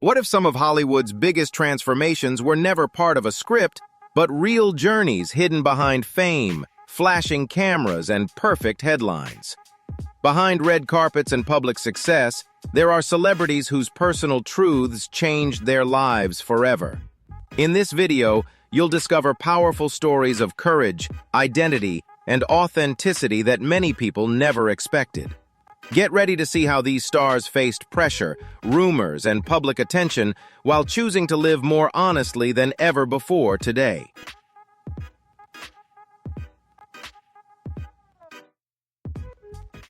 What if some of Hollywood's biggest transformations were never part of a script, but real journeys hidden behind fame, flashing cameras, and perfect headlines? Behind red carpets and public success, there are celebrities whose personal truths changed their lives forever. In this video, you'll discover powerful stories of courage, identity, and authenticity that many people never expected. Get ready to see how these stars faced pressure, rumors, and public attention while choosing to live more honestly than ever before today.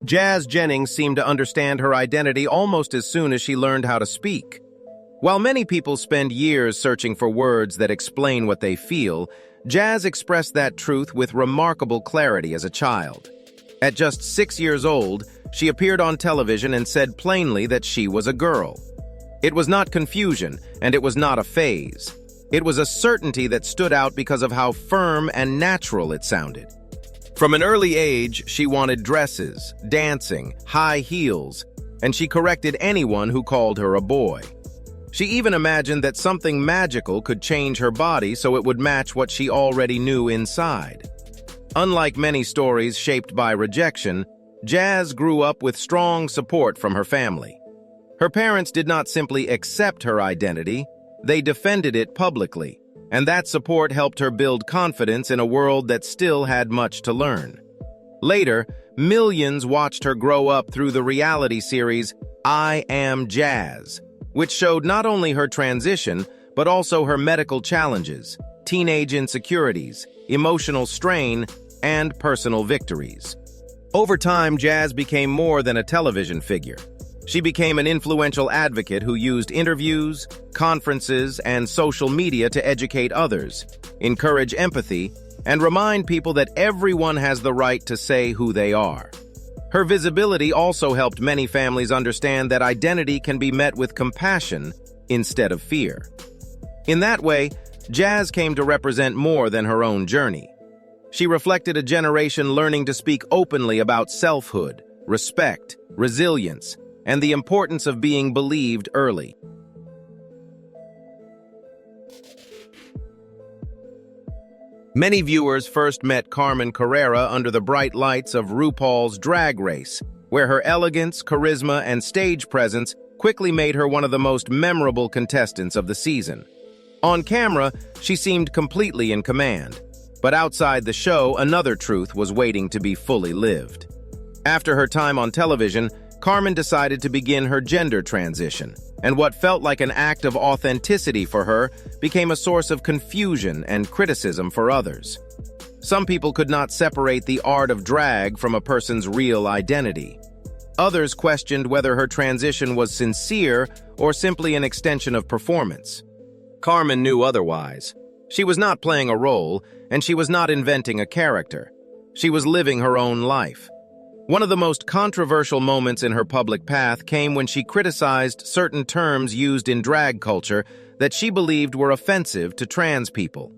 Jennings seemed to understand her identity almost as soon as she learned how to speak. While many people spend years searching for words that explain what they feel, Chaz expressed that truth with remarkable clarity as a child. At just 6 years old, she appeared on television and said plainly that she was a girl. It was not confusion, and it was not a phase. It was a certainty that stood out because of how firm and natural it sounded. From an early age, she wanted dresses, dancing, high heels, and she corrected anyone who called her a boy. She even imagined that something magical could change her body so it would match what she already knew inside. Unlike many stories shaped by rejection, Chaz grew up with strong support from her family. Her parents did not simply accept her identity, they defended it publicly, and that support helped her build confidence in a world that still had much to learn. Later, millions watched her grow up through the reality series I Am Chaz, which showed not only her transition, but also her medical challenges, teenage insecurities, emotional strain, and personal victories. Over time, Chaz became more than a television figure. She became an influential advocate who used interviews, conferences, and social media to educate others, encourage empathy, and remind people that everyone has the right to say who they are. Her visibility also helped many families understand that identity can be met with compassion instead of fear. In that way, Chaz came to represent more than her own journey. She reflected a generation learning to speak openly about selfhood, respect, resilience, and the importance of being believed early. Many viewers first met Carmen Carrera under the bright lights of RuPaul's Drag Race, where her elegance, charisma, and stage presence quickly made her one of the most memorable contestants of the season. On camera, she seemed completely in command, but outside the show, another truth was waiting to be fully lived. After her time on television, Carmen decided to begin her gender transition, and what felt like an act of authenticity for her became a source of confusion and criticism for others. Some people could not separate the art of drag from a person's real identity. Others questioned whether her transition was sincere or simply an extension of performance. Carmen knew otherwise. She was not playing a role, and she was not inventing a character. She was living her own life. One of the most controversial moments in her public path came when she criticized certain terms used in drag culture that she believed were offensive to trans people.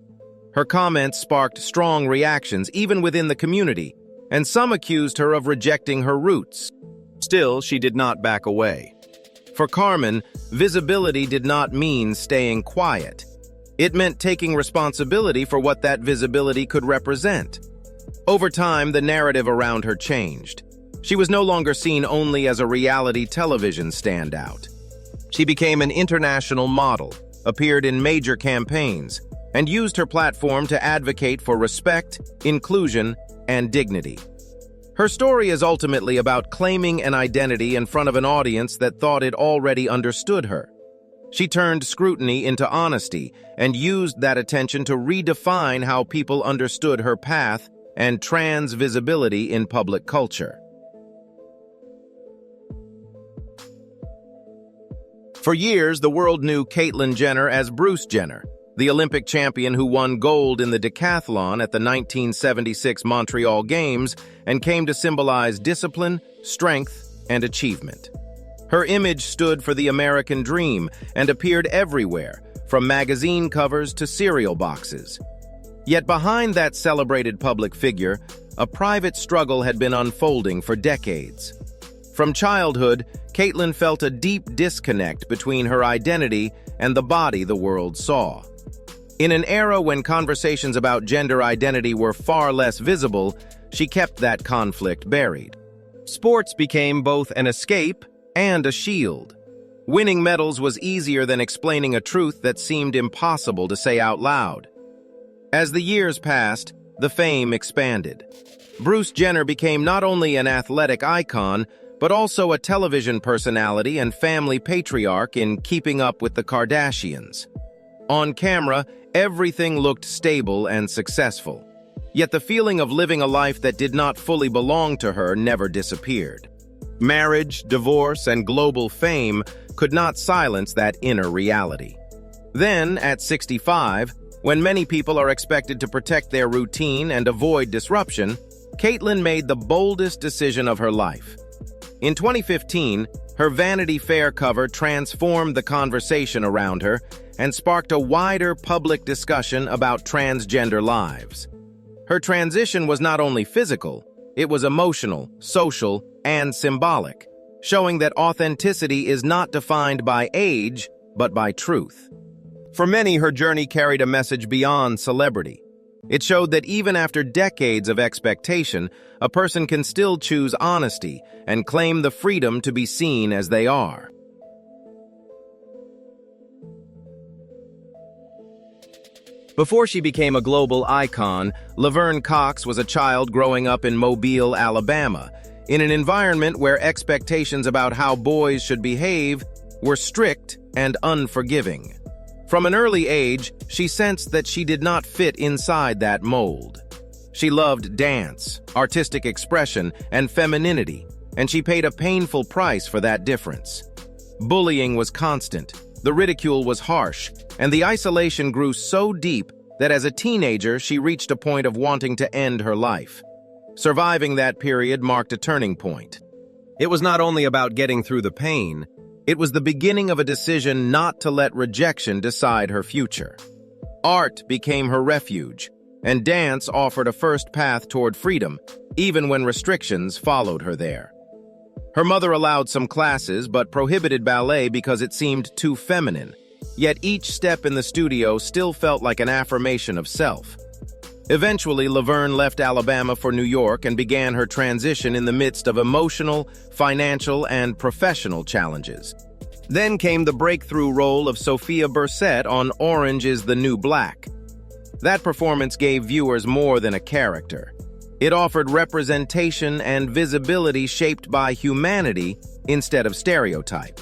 Her comments sparked strong reactions even within the community, and some accused her of rejecting her roots. Still, she did not back away. For Carmen, visibility did not mean staying quiet. It meant taking responsibility for what that visibility could represent. Over time, the narrative around her changed. She was no longer seen only as a reality television standout. She became an international model, appeared in major campaigns, and used her platform to advocate for respect, inclusion, and dignity. Her story is ultimately about claiming an identity in front of an audience that thought it already understood her. She turned scrutiny into honesty and used that attention to redefine how people understood her path and trans visibility in public culture. For years, the world knew Caitlyn Jenner as Bruce Jenner, the Olympic champion who won gold in the decathlon at the 1976 Montreal Games and came to symbolize discipline, strength, and achievement. Her image stood for the American dream and appeared everywhere, from magazine covers to cereal boxes. Yet behind that celebrated public figure, a private struggle had been unfolding for decades. From childhood, Caitlyn felt a deep disconnect between her identity and the body the world saw. In an era when conversations about gender identity were far less visible, she kept that conflict buried. Sports became both an escape and a shield. Winning medals was easier than explaining a truth that seemed impossible to say out loud. As the years passed, the fame expanded. Bruce Jenner became not only an athletic icon, but also a television personality and family patriarch in Keeping Up with the Kardashians. On camera, everything looked stable and successful. Yet the feeling of living a life that did not fully belong to her never disappeared. Marriage, divorce, and global fame could not silence that inner reality. Then, at 65, when many people are expected to protect their routine and avoid disruption, Caitlyn made the boldest decision of her life. In 2015, her Vanity Fair cover transformed the conversation around her and sparked a wider public discussion about transgender lives. Her transition was not only physical, it was emotional, social, and symbolic, showing that authenticity is not defined by age, but by truth. For many, her journey carried a message beyond celebrity. It showed that even after decades of expectation, a person can still choose honesty and claim the freedom to be seen as they are. Before she became a global icon, Laverne Cox was a child growing up in Mobile, Alabama, in an environment where expectations about how boys should behave were strict and unforgiving. From an early age, she sensed that she did not fit inside that mold. She loved dance, artistic expression, and femininity, and she paid a painful price for that difference. Bullying was constant, the ridicule was harsh, and the isolation grew so deep that as a teenager she reached a point of wanting to end her life. Surviving that period marked a turning point. It was not only about getting through the pain, it was the beginning of a decision not to let rejection decide her future. Art became her refuge, and dance offered a first path toward freedom, even when restrictions followed her there. Her mother allowed some classes but prohibited ballet because it seemed too feminine, yet each step in the studio still felt like an affirmation of self. Eventually, Laverne left Alabama for New York and began her transition in the midst of emotional, financial, and professional challenges. Then came the breakthrough role of Sophia Bursette on Orange is the New Black. That performance gave viewers more than a character. It offered representation and visibility shaped by humanity instead of stereotype.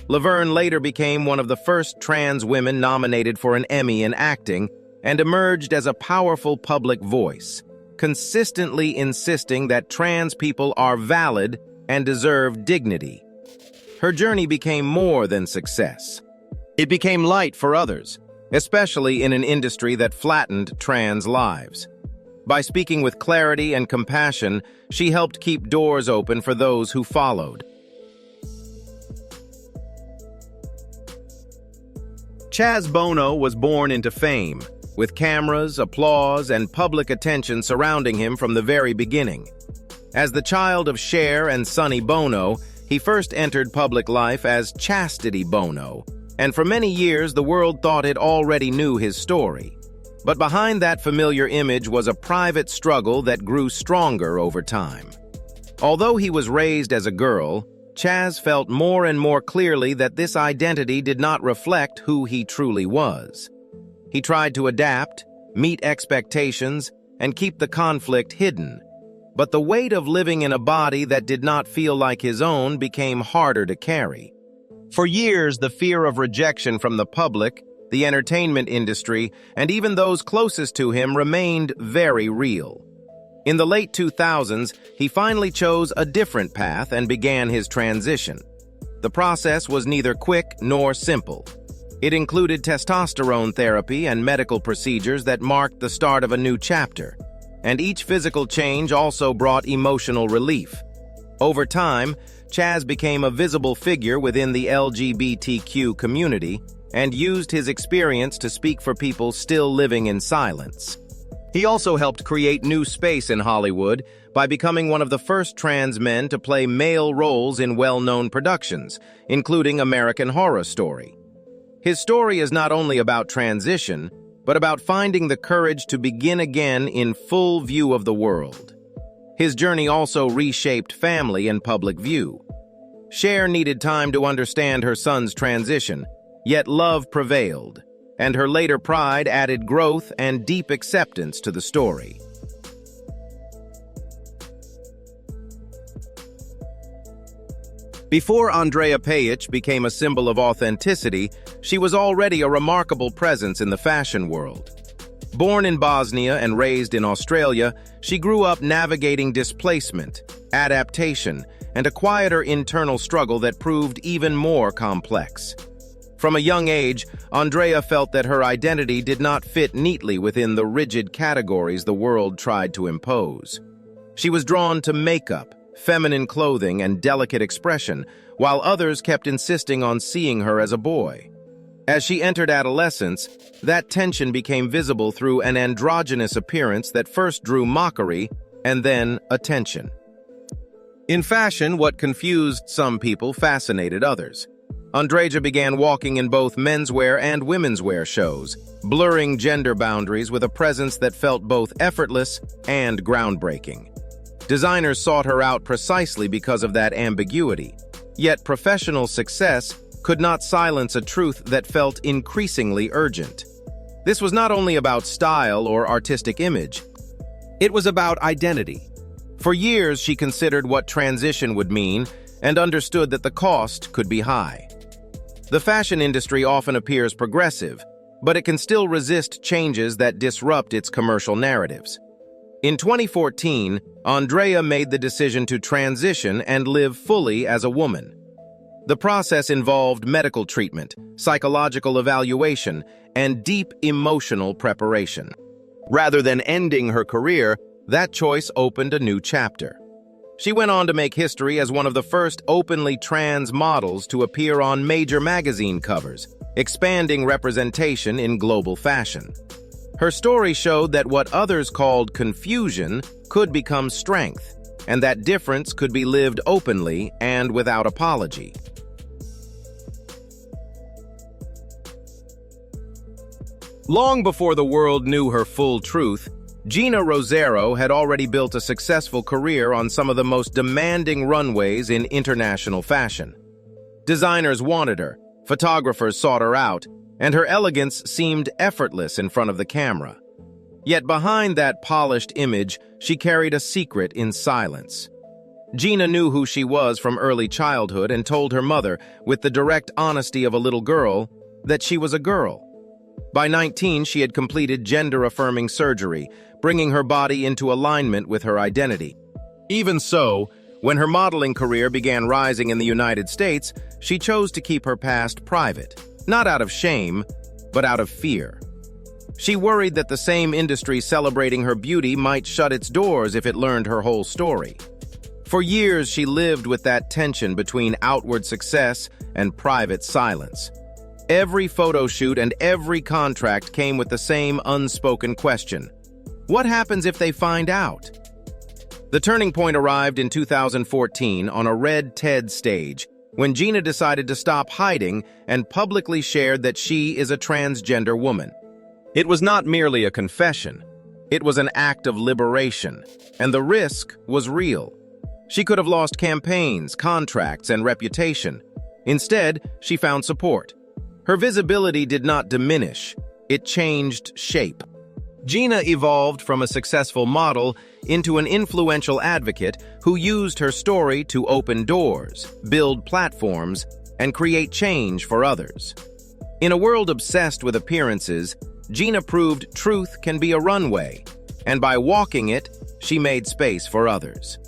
Laverne later became one of the first trans women nominated for an Emmy in acting, and emerged as a powerful public voice, consistently insisting that trans people are valid and deserve dignity. Her journey became more than success. It became light for others, especially in an industry that flattened trans lives. By speaking with clarity and compassion, she helped keep doors open for those who followed. Chaz Bono was born into fame, with cameras, applause, and public attention surrounding him from the very beginning. As the child of Cher and Sonny Bono, he first entered public life as Chastity Bono, and for many years the world thought it already knew his story. But behind that familiar image was a private struggle that grew stronger over time. Although he was raised as a girl, Chaz felt more and more clearly that this identity did not reflect who he truly was. He tried to adapt, meet expectations, and keep the conflict hidden. But the weight of living in a body that did not feel like his own became harder to carry. For years, the fear of rejection from the public, the entertainment industry, and even those closest to him remained very real. In the late 2000s, he finally chose a different path and began his transition. The process was neither quick nor simple. It included testosterone therapy and medical procedures that marked the start of a new chapter, and each physical change also brought emotional relief. Over time, Chaz became a visible figure within the LGBTQ community and used his experience to speak for people still living in silence. He also helped create new space in Hollywood by becoming one of the first trans men to play male roles in well-known productions, including American Horror Story. His story is not only about transition, but about finding the courage to begin again in full view of the world. His journey also reshaped family and public view. Cher needed time to understand her son's transition, yet love prevailed, and her later pride added growth and deep acceptance to the story. Before Andreja Pejíc became a symbol of authenticity, she was already a remarkable presence in the fashion world. Born in Bosnia and raised in Australia, she grew up navigating displacement, adaptation, and a quieter internal struggle that proved even more complex. From a young age, Andreja felt that her identity did not fit neatly within the rigid categories the world tried to impose. She was drawn to makeup, feminine clothing, and delicate expression, while others kept insisting on seeing her as a boy. As she entered adolescence, that tension became visible through an androgynous appearance that first drew mockery and then attention. In fashion, what confused some people fascinated others. Andreja began walking in both menswear and womenswear shows, blurring gender boundaries with a presence that felt both effortless and groundbreaking. Designers sought her out precisely because of that ambiguity, yet professional success could not silence a truth that felt increasingly urgent. This was not only about style or artistic image, it was about identity. For years, she considered what transition would mean and understood that the cost could be high. The fashion industry often appears progressive, but it can still resist changes that disrupt its commercial narratives. In 2014, Andreja made the decision to transition and live fully as a woman. The process involved medical treatment, psychological evaluation, and deep emotional preparation. Rather than ending her career, that choice opened a new chapter. She went on to make history as one of the first openly trans models to appear on major magazine covers, expanding representation in global fashion. Her story showed that what others called confusion could become strength, and that difference could be lived openly and without apology. Long before the world knew her full truth, Gina Rocero had already built a successful career on some of the most demanding runways in international fashion. Designers wanted her, photographers sought her out, and her elegance seemed effortless in front of the camera. Yet behind that polished image, she carried a secret in silence. Gina knew who she was from early childhood and told her mother, with the direct honesty of a little girl, that she was a girl. By 19, she had completed gender-affirming surgery, bringing her body into alignment with her identity. Even so, when her modeling career began rising in the United States, she chose to keep her past private, not out of shame, but out of fear. She worried that the same industry celebrating her beauty might shut its doors if it learned her whole story. For years, she lived with that tension between outward success and private silence. Every photo shoot and every contract came with the same unspoken question: what happens if they find out? The turning point arrived in 2014 on a red TED stage, when Gina decided to stop hiding and publicly shared that she is a transgender woman. It was not merely a confession. It was an act of liberation, and the risk was real. She could have lost campaigns, contracts, and reputation. Instead, she found support. Her visibility did not diminish. It changed shape. Gina evolved from a successful model into an influential advocate who used her story to open doors, build platforms, and create change for others. In a world obsessed with appearances, Gina proved truth can be a runway, and by walking it, she made space for others.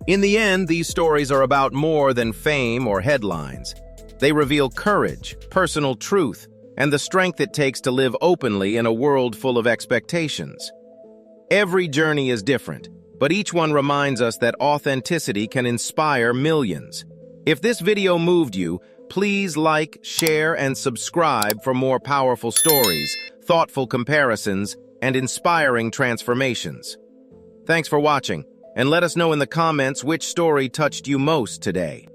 In the end, these stories are about more than fame or headlines. They reveal courage, personal truth, and the strength it takes to live openly in a world full of expectations. Every journey is different, but each one reminds us that authenticity can inspire millions. If this video moved you, please like, share, and subscribe for more powerful stories. thoughtful comparisons, and inspiring transformations. Thanks for watching, and let us know in the comments which story touched you most today.